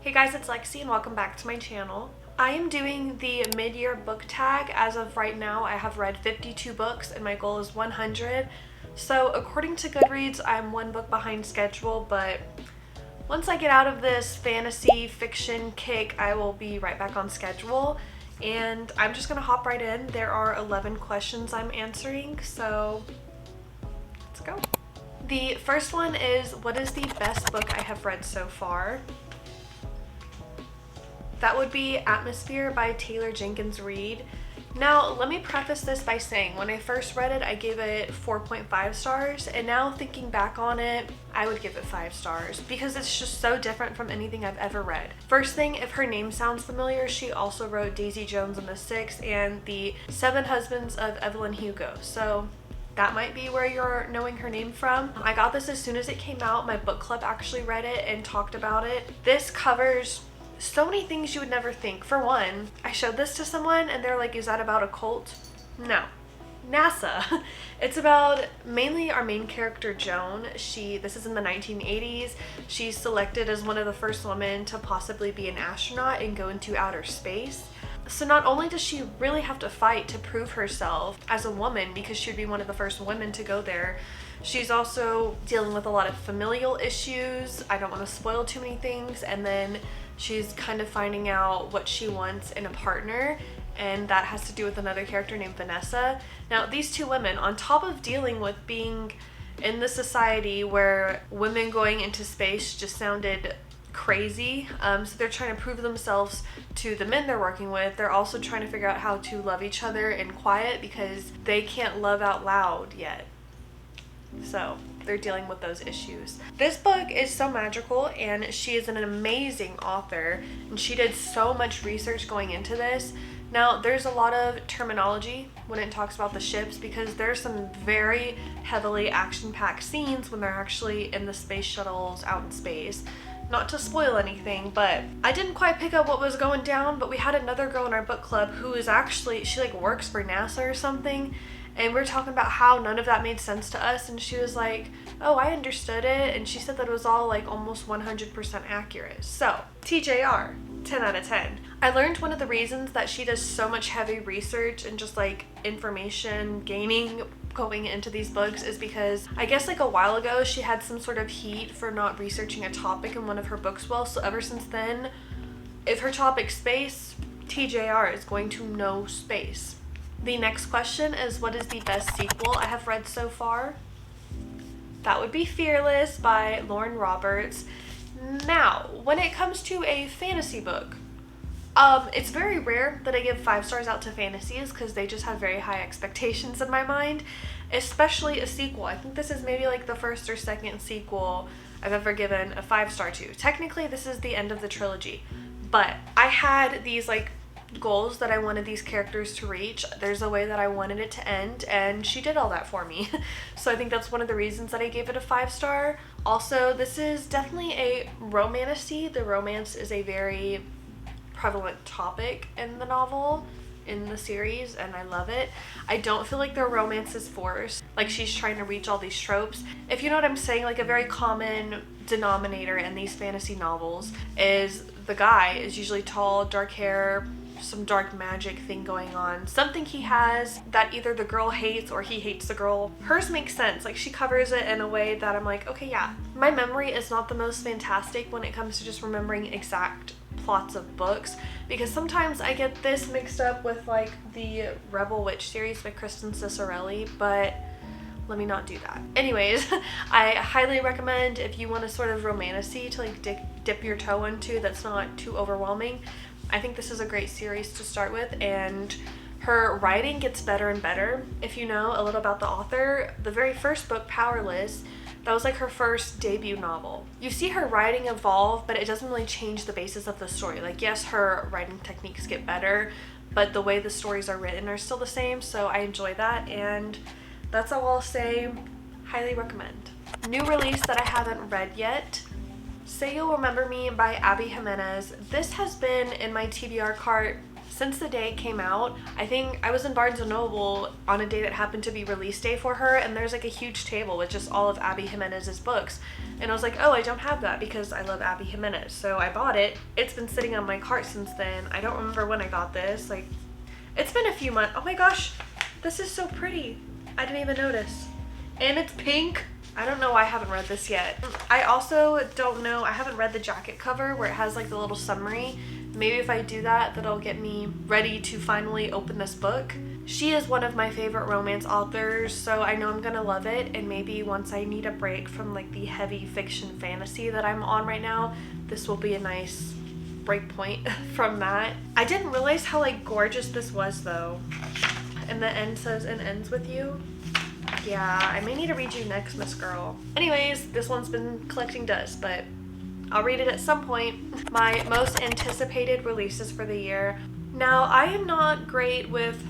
Hey guys, it's Lexi and welcome back to my channel. I am doing the mid-year book tag. As of right now, I have read 52 books and my goal is 100. So according to Goodreads, I'm one book behind schedule, but once I get out of this fantasy fiction kick, I will be right back on schedule. And I'm just gonna hop right in. There are 11 questions I'm answering, so let's go. The first one is, what is the best book I have read so far? That would be Atmosphere by Taylor Jenkins Reid. Now, let me preface this by saying, when I first read it, I gave it 4.5 stars, and now thinking back on it, I would give it 5 stars because it's just so different from anything I've ever read. First thing, if her name sounds familiar, she also wrote Daisy Jones and the Six and the 7 Husbands of Evelyn Hugo, so that might be where you're knowing her name from. I got this as soon as it came out. My book club actually read it and talked about it. This covers so many things you would never think. For one, I showed this to someone and they're like, is that about a cult? No. NASA. It's about mainly our main character, Joan. This is in the 1980s. She's selected as one of the first women to possibly be an astronaut and go into outer space. So not only does she really have to fight to prove herself as a woman because she'd be one of the first women to go there, she's also dealing with a lot of familial issues. I don't want to spoil too many things. And then she's kind of finding out what she wants in a partner, and that has to do with another character named Vanessa. Now, these two women, on top of dealing with being in the society where women going into space just sounded crazy, so they're trying to prove themselves to the men they're working with. They're also trying to figure out how to love each other in quiet because they can't love out loud yet. So they're dealing with those issues. This book is so magical, and she is an amazing author, and she did so much research going into this. Now, there's a lot of terminology when it talks about the ships because there's some very heavily action-packed scenes when they're actually in the space shuttles out in space. Not to spoil anything, but I didn't quite pick up what was going down, but we had another girl in our book club who is actually, she like works for NASA or something, and we were talking about how none of that made sense to us, and she was like, oh, I understood it, and she said that it was all like almost 100% accurate. So, TJR, 10 out of 10. I learned one of the reasons that she does so much heavy research and just like information gaining going into these books is because I guess like a while ago she had some sort of heat for not researching a topic in one of her books well, so ever since then, if her topic's space, TJR is going to know space. The next question is, what is the best sequel I have read so far? That would be Fearless by Lauren Roberts. Now, when it comes to a fantasy book, it's very rare that I give 5 stars out to fantasies because they just have very high expectations in my mind, especially a sequel. I think this is maybe like the first or second sequel I've ever given a 5-star to. Technically, this is the end of the trilogy, but I had these like goals that I wanted these characters to reach. There's a way that I wanted it to end, and she did all that for me. So I think that's one of the reasons that I gave it a 5-star. Also, this is definitely a romantasy. The romance is a very prevalent topic in the novel, in the series, and I love it. I don't feel like their romance is forced, like she's trying to reach all these tropes. If you know what I'm saying, like a very common denominator in these fantasy novels is the guy is usually tall, dark hair, some dark magic thing going on, something he has that either the girl hates or he hates the girl. Hers makes sense, like she covers it in a way that I'm like, okay, yeah. My memory is not the most fantastic when it comes to just remembering exact plots of books, because sometimes I get this mixed up with like the Rebel Witch series by Kristen Cicerelli, but let me not do that. Anyways, I highly recommend if you want a sort of romantasy to like dip your toe into that's not too overwhelming. I think this is a great series to start with, and her writing gets better and better. If you know a little about the author, the very first book, Powerless, that was like her first debut novel. You see her writing evolve, but it doesn't really change the basis of the story. Like, yes, her writing techniques get better, but the way the stories are written are still the same, so I enjoy that, and that's all I'll say. Highly recommend. New release that I haven't read yet, Say You'll Remember Me by Abby Jimenez. This has been in my TBR cart Since the day it came out, I think I was in Barnes & Noble on a day that happened to be release day for her, and there's like a huge table with just all of Abby Jimenez's books. And I was like, oh, I don't have that because I love Abby Jimenez. So I bought it. It's been sitting on my cart since then. I don't remember when I got this. Like, it's been a few months. Oh my gosh, this is so pretty. I didn't even notice. And it's pink. I don't know why I haven't read this yet. I also don't know, I haven't read the jacket cover where it has like the little summary. Maybe if I do that, that'll get me ready to finally open this book. She is one of my favorite romance authors, so I know I'm gonna love it, and maybe once I need a break from like the heavy fiction fantasy that I'm on right now, this will be a nice break point from that. I didn't realize how like gorgeous this was though. And the end says, "and ends with you." Yeah, I may need to read you next, Miss Girl. Anyways, this one's been collecting dust, but I'll read it at some point. My most anticipated releases for the year. Now, I am not great with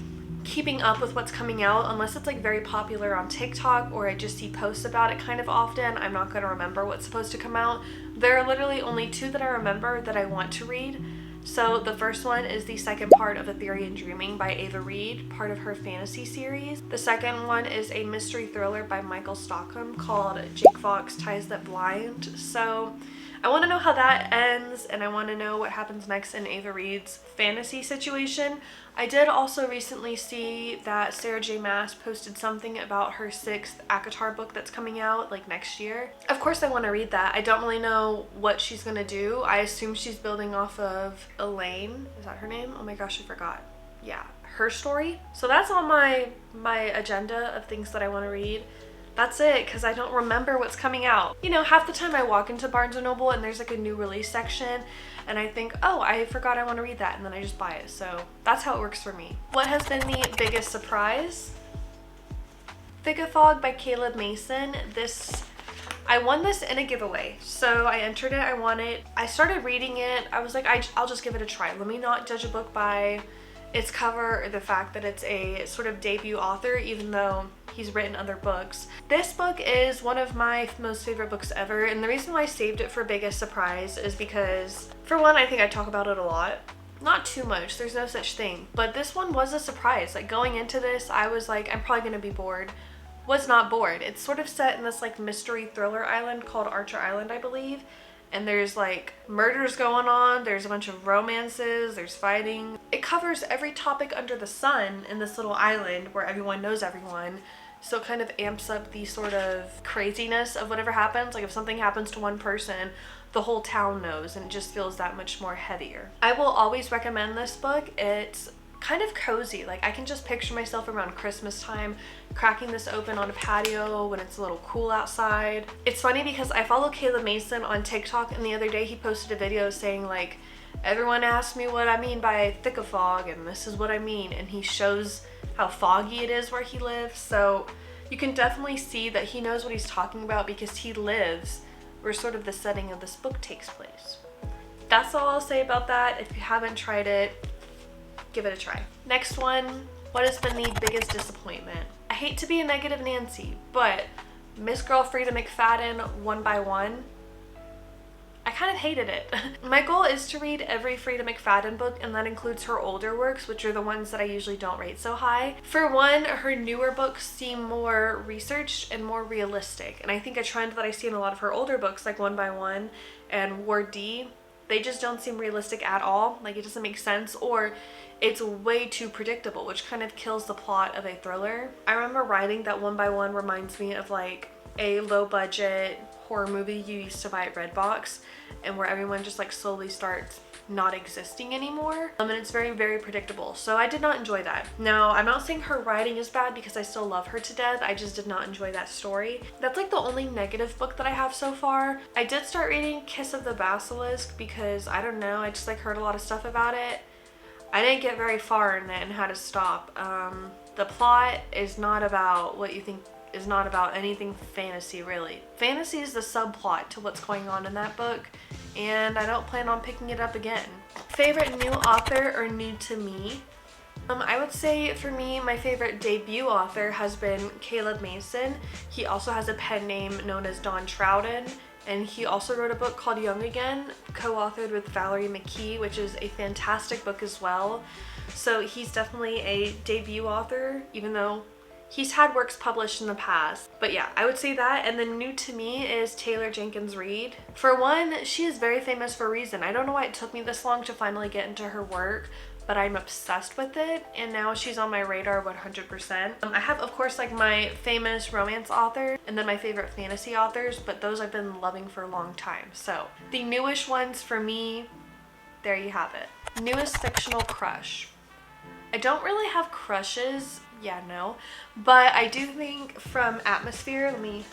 keeping up with what's coming out unless it's like very popular on TikTok or I just see posts about it kind of often. I'm not going to remember what's supposed to come out. There are literally only 2 that I remember that I want to read. So the first one is the second part of Ethereal Dreaming by Ava Reed, part of her fantasy series. The second one is a mystery thriller by Michael Stockham called Jake Fox Ties That Blind. So I want to know how that ends, and I want to know what happens next in Ava Reed's fantasy situation. I did also recently see that Sarah J. Maas posted something about her 6th ACOTAR book that's coming out like next year. Of course I want to read that. I don't really know what she's going to do. I assume she's building off of Elaine. Is that her name? Oh my gosh, I forgot. Yeah, her story. So that's on my agenda of things that I want to read. That's it, because I don't remember what's coming out. You know, half the time I walk into Barnes & Noble and there's like a new release section and I think, oh, I forgot I want to read that, and then I just buy it. So that's how it works for me. What has been the biggest surprise? Thick of Fog by Caleb Mason. I won this in a giveaway. So I entered it, I won it. I started reading it. I was like, I'll just give it a try. Let me not judge a book by its cover or the fact that it's a sort of debut author, even though he's written other books. This book is one of my most favorite books ever, and the reason why I saved it for biggest surprise is because, for one, I think I talk about it a lot. Not too much, there's no such thing, but this one was a surprise. Like, going into this, I was like, I'm probably gonna be bored. Was not bored. It's sort of set in this like mystery thriller island called Archer Island, I believe. And there's like murders going on, there's a bunch of romances, there's fighting. It covers every topic under the sun in this little island where everyone knows everyone. So it kind of amps up the sort of craziness of whatever happens. Like if something happens to one person, the whole town knows, and it just feels that much more heavier. I will always recommend this book. It's kind of cozy. Like I can just picture myself around Christmas time cracking this open on a patio when it's a little cool outside. It's funny because I follow Caleb Mason on TikTok, and the other day he posted a video saying like, everyone asks me what I mean by thick of fog, and this is what I mean, and he shows how foggy it is where he lives. So you can definitely see that he knows what he's talking about because he lives where sort of the setting of this book takes place. That's all I'll say about that. If you haven't tried it, give it a try. Next one, what has been the biggest disappointment? I hate to be a negative Nancy, but Miss Girl Frida McFadden 1 by 1, I kind of hated it. My goal is to read every Frida McFadden book, and that includes her older works, which are the ones that I usually don't rate so high. For one, her newer books seem more researched and more realistic, and I think a trend that I see in a lot of her older books like 1 by 1 and Ward D, they just don't seem realistic at all. Like, it doesn't make sense, or it's way too predictable, which kind of kills the plot of a thriller. I remember writing that 1 by 1 reminds me of like a low budget horror movie you used to buy at Redbox, and where everyone just like slowly starts not existing anymore. And it's very, very predictable. So I did not enjoy that. Now, I'm not saying her writing is bad because I still love her to death. I just did not enjoy that story. That's like the only negative book that I have so far. I did start reading Kiss of the Basilisk because, I don't know, I just like heard a lot of stuff about it. I didn't get very far in it and had to stop. The plot is not about what you think is not about anything fantasy, really. Fantasy is the subplot to what's going on in that book, and I don't plan on picking it up again. Favorite new author or new to me? I would say for me, my favorite debut author has been Caleb Mason. He also has a pen name known as Don Trouden, And he also wrote a book called Young Again, co-authored with Valerie McKee, which is a fantastic book as well. So he's definitely a debut author, even though he's had works published in the past. But yeah, I would say that. And then new to me is Taylor Jenkins Reid. For one, she is very famous for a reason. I don't know why it took me this long to finally get into her work, but I'm obsessed with it, and now she's on my radar 100%. I have, of course, like my famous romance author and then my favorite fantasy authors, but those I've been loving for a long time. So the newish ones for me, there you have it. Newest fictional crush. I don't really have crushes, but I do think from Atmosphere, let me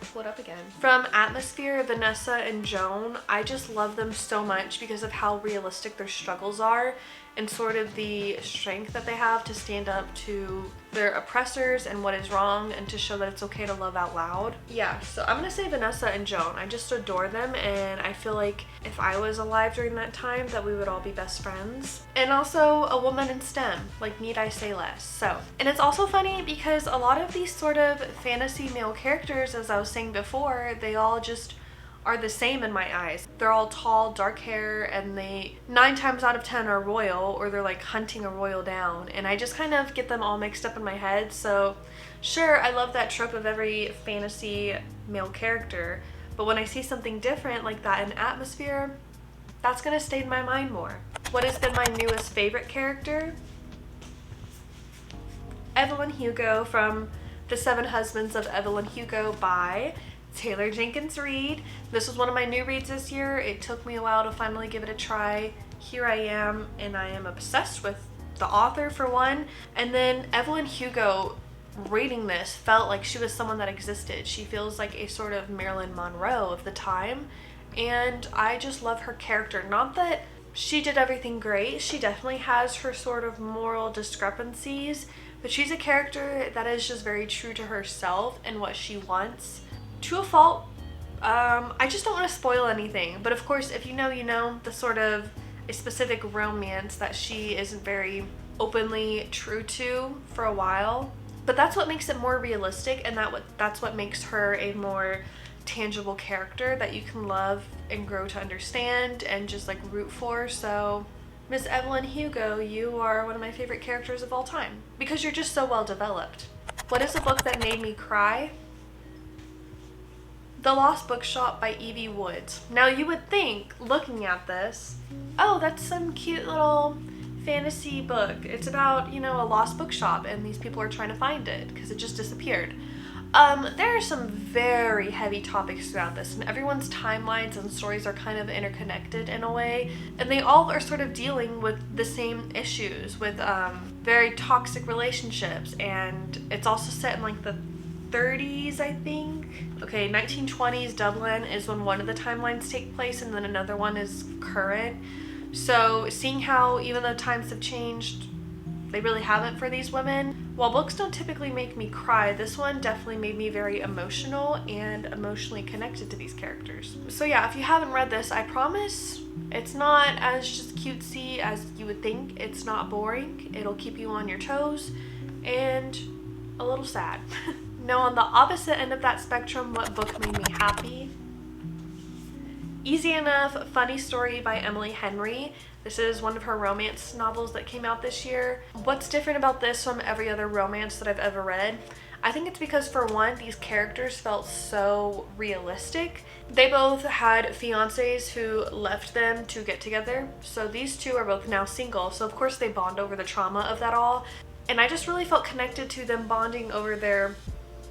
pull it up again. From Atmosphere, Vanessa and Joan, I just love them so much because of how realistic their struggles are and sort of the strength that they have to stand up to their oppressors and what is wrong, and to show that it's okay to love out loud. Yeah, so I'm gonna say Vanessa and Joan. I just adore them, and I feel like if I was alive during that time that we would all be best friends. And also a woman in STEM, like need I say less. So, and it's also funny because a lot of these sort of fantasy male characters, as I was saying before, they all just are the same in my eyes. They're all tall, dark hair, and they 9 times out of 10 are royal, or they're like hunting a royal down, and I just kind of get them all mixed up in my head. So sure, I love that trope of every fantasy male character, but when I see something different like that in Atmosphere, that's gonna stay in my mind more. What has been my newest favorite character? Evelyn Hugo from The 7 Husbands of Evelyn Hugo by Taylor Jenkins Reid. This was one of my new reads this year. It took me a while to finally give it a try. Here I am, and I am obsessed with the author for one. And then Evelyn Hugo, reading this, felt like she was someone that existed. She feels like a sort of Marilyn Monroe of the time, and I just love her character. Not that she did everything great. She definitely has her sort of moral discrepancies, but she's a character that is just very true to herself and what she wants. To a fault. I just don't want to spoil anything, but of course, if you know, you know, the sort of a specific romance that she isn't very openly true to for a while. But that's what makes it more realistic, and that's what makes her a more tangible character that you can love and grow to understand and just like root for. So Miss Evelyn Hugo, you are one of my favorite characters of all time because you're just so well developed. What is a book that made me cry? The Lost Bookshop by Evie Woods. Now you would think, looking at this, oh, that's some cute little fantasy book. It's about, you know, a lost bookshop and these people are trying to find it because it just disappeared. There are some very heavy topics throughout this, and everyone's timelines and stories are kind of interconnected in a way, and they all are sort of dealing with the same issues with very toxic relationships, and it's also set in like the 30s, I think. Okay, 1920s Dublin is when one of the timelines take place, and then another one is current. So seeing how even though times have changed, they really haven't for these women. While books don't typically make me cry, this one definitely made me very emotional and emotionally connected to these characters. So yeah, if you haven't read this, I promise it's not as just cutesy as you would think. It's not boring. It'll keep you on your toes and a little sad. Now, on the opposite end of that spectrum, what book made me happy? Easy Enough, Funny Story by Emily Henry. This is one of her romance novels that came out this year. What's different about this from every other romance that I've ever read? I think it's because, for one, these characters felt so realistic. They both had fiancés who left them to get together. So these two are both now single. So of course they bond over the trauma of that all. And I just really felt connected to them bonding over their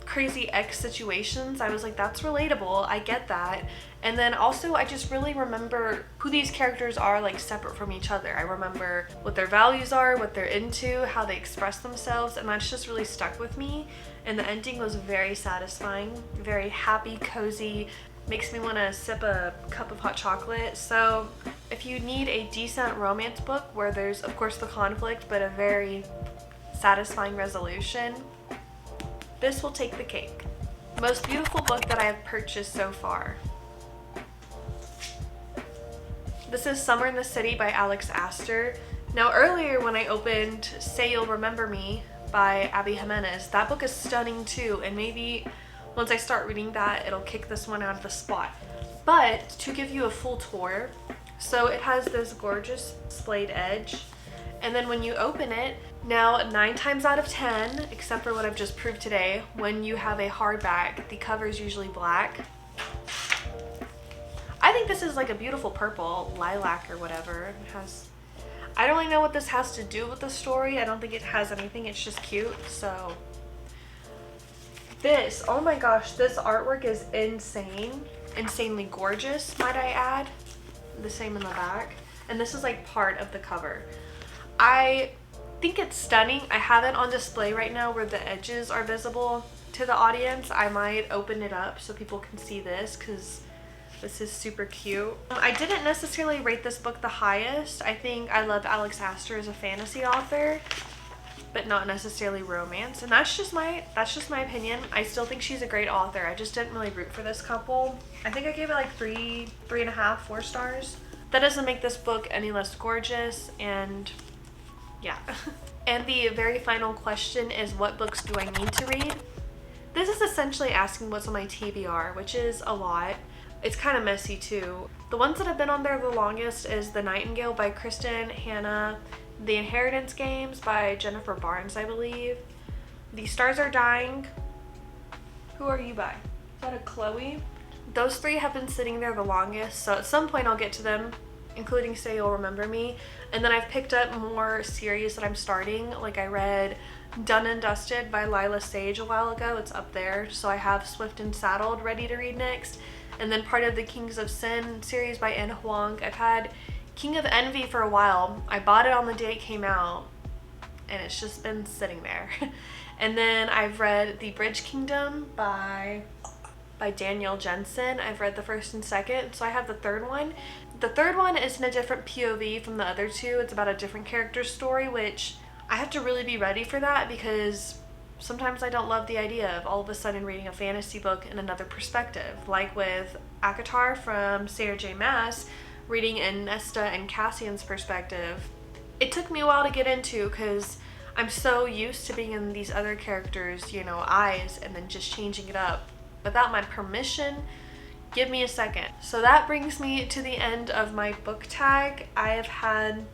crazy ex situations. I was like, that's relatable. I get that. And then also I just really remember who these characters are, like, separate from each other. I remember what their values are, what they're into, how they express themselves, and that's just really stuck with me. And the ending was very satisfying, very happy, cozy, makes me want to sip a cup of hot chocolate. So if you need a decent romance book where there's of course the conflict but a very satisfying resolution, this will take the cake. Most beautiful book that I have purchased so far. This is Summer in the City by Alex Astor. Now earlier when I opened Say You'll Remember Me by Abby Jimenez, that book is stunning too, and maybe once I start reading that, it'll kick this one out of the spot. But to give you a full tour, so it has this gorgeous splayed edge, and then when you open it, now 9 times out of 10, except for what I've just proved today, when you have a hardback, the cover is usually black. I think this is like a beautiful purple, lilac or whatever. It has, I don't really know what this has to do with the story. I don't think it has anything, it's just cute. So this, oh my gosh, this artwork is insane. Insanely gorgeous, might I add. The same in the back. And this is like part of the cover. I think it's stunning. I have it on display right now where the edges are visible to the audience. I might open it up so people can see this because this is super cute. I didn't necessarily rate this book the highest. I think I love Alex Astor as a fantasy author, but not necessarily romance, and that's just my opinion. I still think she's a great author. I just didn't really root for this couple. I think I gave it like 3.5, 4 stars. That doesn't make this book any less gorgeous, and yeah. And the very final question is, what books do I need to read? This is essentially asking what's on my TBR, which is a lot. It's kind of messy too. The ones that have been on there the longest is The Nightingale by Kristen Hanna, The Inheritance Games by Jennifer Barnes, I believe, The Stars Are Dying. Who Are You by? Is that a Chloe? Those 3 have been sitting there the longest, so at some point I'll get to them, including Say You'll Remember Me. And then I've picked up more series that I'm starting. Like I read Done and Dusted by Lila Sage a while ago. It's up there. So I have Swift and Saddled ready to read next. And then part of the Kings of Sin series by Anne Huang. I've had King of Envy for a while. I bought it on the day it came out, and it's just been sitting there. And then I've read The Bridge Kingdom by Danielle Jensen. I've read the first and second, so I have the third one. The third one is in a different POV from the other 2. It's about a different character's story, which I have to really be ready for that because sometimes I don't love the idea of all of a sudden reading a fantasy book in another perspective, like with Akatar from Sarah J. Maas, reading in Nesta and Cassian's perspective. It took me a while to get into because I'm so used to being in these other characters', eyes and then just changing it up without my permission. Give me a second. So that brings me to the end of my book tag. I have had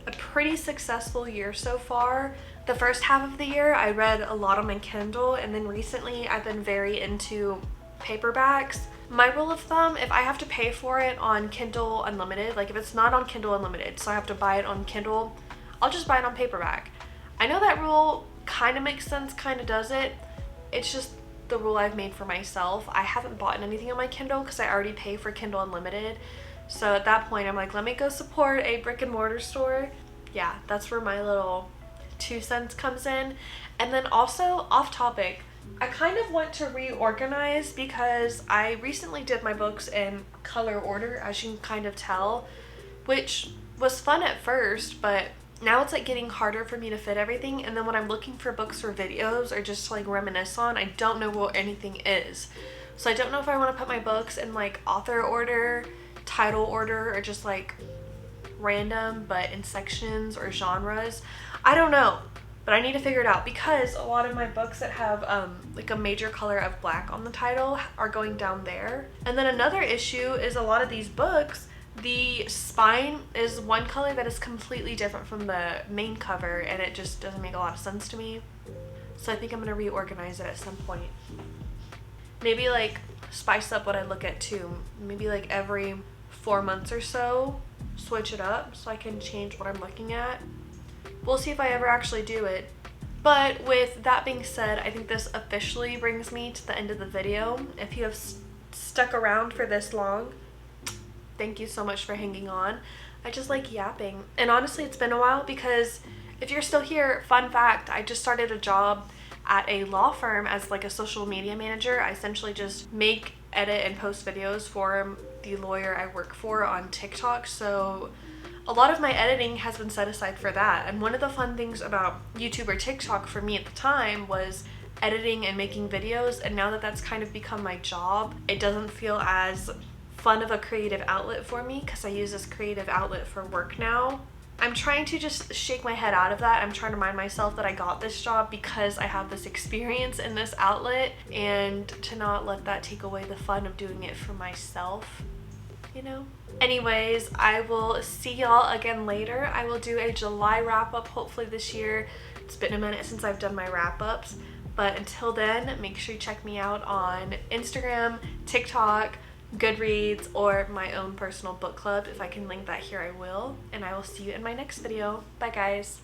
a pretty successful year so far. The first half of the year I read a lot on my Kindle, and then recently I've been very into paperbacks. My rule of thumb, if I have to pay for it on Kindle Unlimited, like if it's not on Kindle Unlimited, so I have to buy it on Kindle, I'll just buy it on paperback. I know that rule kind of makes sense, kind of doesn't. It's just the rule I've made for myself. I haven't bought anything on my Kindle because I already pay for Kindle Unlimited. So at that point, I'm like, let me go support a brick and mortar store. Yeah, that's where my little 2 cents comes in. And then also, off topic, I kind of want to reorganize because I recently did my books in color order, as you can kind of tell, which was fun at first, but now it's like getting harder for me to fit everything. And then when I'm looking for books or videos or just to like reminisce on, I don't know what anything is. So I don't know if I want to put my books in like author order, title order, or just like random but in sections or genres. I don't know, but I need to figure it out because a lot of my books that have like a major color of black on the title are going down there. And then another issue is a lot of these books, the spine is one color that is completely different from the main cover, and it just doesn't make a lot of sense to me. So I think I'm gonna reorganize it at some point. Maybe like spice up what I look at too. Maybe like every 4 months or so, switch it up so I can change what I'm looking at. We'll see if I ever actually do it. But with that being said, I think this officially brings me to the end of the video. If you have stuck around for this long, thank you so much for hanging on. I just like yapping. And honestly, it's been a while because if you're still here, fun fact, I just started a job at a law firm as like a social media manager. I essentially just make, edit, and post videos for the lawyer I work for on TikTok. So a lot of my editing has been set aside for that. And one of the fun things about YouTube or TikTok for me at the time was editing and making videos. And now that that's kind of become my job, it doesn't feel as fun of a creative outlet for me because I use this creative outlet for work now. I'm trying to just shake my head out of that. I'm trying to remind myself that I got this job because I have this experience in this outlet, and to not let that take away the fun of doing it for myself, you know? Anyways, I will see y'all again later. I will do a July wrap-up hopefully this year. It's been a minute since I've done my wrap-ups, but until then, make sure you check me out on Instagram, TikTok, Goodreads, or my own personal book club. If I can link that here, I will. And I will see you in my next video. Bye, guys.